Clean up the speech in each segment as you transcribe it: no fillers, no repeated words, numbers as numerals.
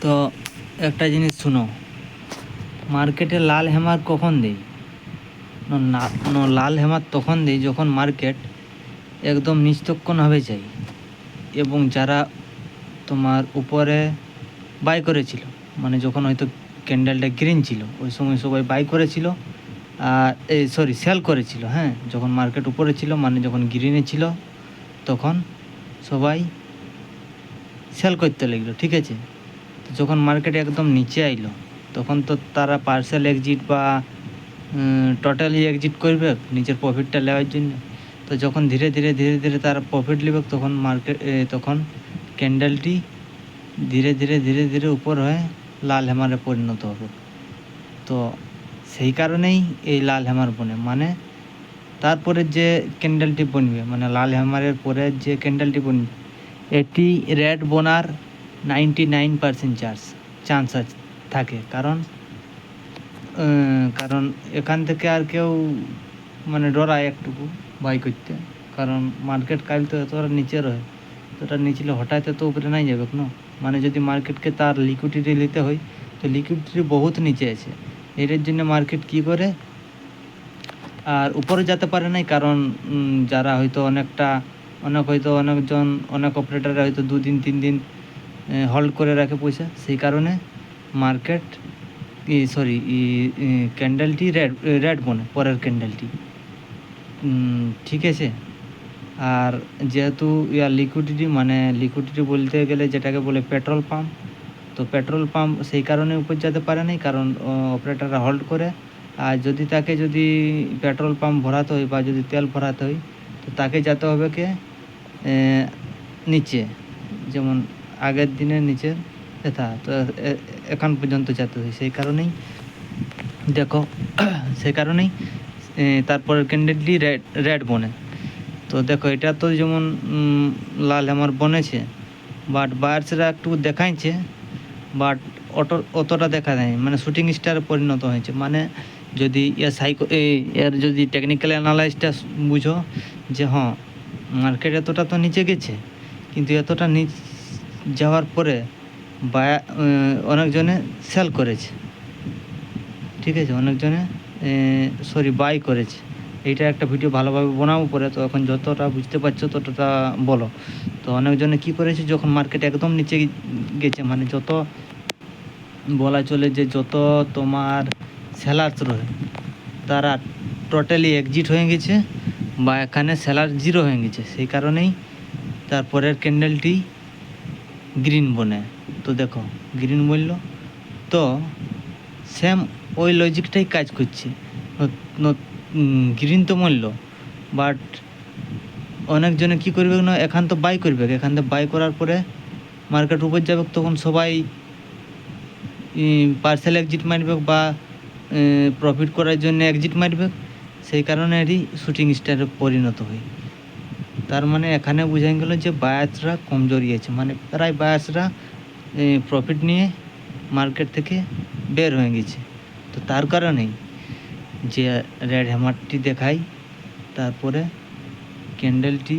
তো একটা জিনিস শুনো, মার্কেটে লাল হ্যামার কখন দেই? লাল হ্যামার তখন দেই যখন মার্কেট একদম নিস্তক্ষণভাবে যায় এবং যারা তোমার উপরে বাই করেছিল, মানে যখন হয়তো ক্যান্ডেলটা গ্রিন ছিল ওই সময় সবাই বাই করেছিল, আর সেল করেছিল। হ্যাঁ, যখন মার্কেট উপরে ছিল মানে যখন গ্রিনে ছিল তখন সবাই সেল করতে লাগলো, ঠিক আছে। তো যখন মার্কেট একদম নিচে আইলো তখন তো তারা পার্সেল এক্সিট বা টোটালি এক্সিট করবে নিজের প্রফিটটা নেওয়ার জন্য। তো যখন ধীরে ধীরে ধীরে ধীরে তারা প্রফিট নেবে তখন তখন ক্যান্ডেলটি ধীরে ধীরে ধীরে ধীরে উপর হয়ে লাল হ্যামারে পরিণত হবে। তো সেই কারণেই এই লাল হ্যামার বনে, মানে তারপরে যে ক্যান্ডেলটি বনবে, মানে লাল হ্যামারের পরে যে ক্যান্ডেলটি বনবে এটি রেড বোনার 99% চান্স থাকে। কারণ এখান থেকে আর কেউ মানে ডরায় একটুকু বাই করতে, কারণ মার্কেট কাল তো এতটা নিচে রয়ে, এতটা নিচলে হঠাৎ তো উপরে নাই যাবে না। মানে যদি মার্কেটকে তার লিকুইডিটি নিতে হয় তো লিকুইডিটি বহুত নিচে আছে, এটার জন্য মার্কেট কি করে আর উপরে যেতে পারে নাই। কারণ যারা হয়তো অনেক অপারেটার হয়তো 2 দিন 3 দিন হোল্ড করে রাখে পয়সা, সেই কারণে মার্কেট ক্যান্ডেলটি রেড বনে পরের ক্যান্ডেলটি, ঠিক আছে। আর যেহেতু লিকুইডিটি বলতে গেলে যেটাকে বলে পেট্রোল পাম্প, তো পেট্রোল পাম্প সেই কারণে উপর যেতে পারে নাই, কারণ অপারেটাররা হোল্ড করে। আর যদি পেট্রোল পাম্প ভরাতে হয় বা যদি তেল ভরাতে হয় তো তাকে যেতে হবে নিচে, যেমন আগের দিনের নিচে এটা তো এখন পর্যন্ত যেতে হয়। সেই কারণেই দেখো সেই কারণেই তারপরের ক্যান্ডেলটি রেড বনে। তো দেখো এটা তো যেমন লাল হ্যামার বনেছে, বাট বায়ার্সরা একটু দেখাইছে, বাট অতটা দেখা যায়, মানে শুটিং স্টারে পরিণত হয়েছে। মানে যদি এর যদি টেকনিক্যাল অ্যানালাইসটা বুঝো যে হ্যাঁ মার্কেট এতটা তো নিচে গেছে, কিন্তু এতটা যাওয়ার পরে অনেকজনে সেল করেছে, ঠিক আছে, অনেকজনে বাই করেছে। এইটা একটা ভিডিও ভালোভাবে বানাবো পরে, তো এখন যতটা বুঝতে পারছো ততটা বলো। তো অনেকজনে কী করেছে, যখন মার্কেট একদম নিচে গেছে, মানে যত বলা চলে যে যত তোমার সেলার্স রয়ে তারা টোটালি এক্সিট হয়ে গেছে বা এখানে সেলার জিরো হয়ে গেছে, সেই কারণেই তারপরের ক্যান্ডেলটি গ্রিন বনে। তো দেখো গ্রিন বলল, তো সেম ওই লজিকটাই কাজ করছে। গ্রিন তো মূল্য, বাট অনেকজনে কী করবে না, এখান তো বাই করবে, এখান থেকে বাই করার পরে মার্কেট উপর যাবে, তখন সবাই পার্সেল এক্সিট মারবে বা প্রফিট করার জন্য এক্সিট মারবে, সেই কারণে এটি শুটিং স্টারে পরিণত হয়। তার মানে এখানে বোঝা গেল যে বায়ার্সরা কমজোরি আছে, মানে প্রায় বায়ার্সরা প্রফিট নিয়ে মার্কেট থেকে বের হয়ে গেছে। তো তার কারণেই যে রেড হ্যামারটি দেখাই, তারপরে ক্যান্ডেলটি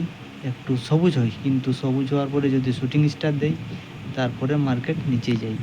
একটু সবুজ হয়, কিন্তু সবুজ হওয়ার পরে যদি শুটিং স্টার দেয় তারপরে মার্কেট নিচে যায়।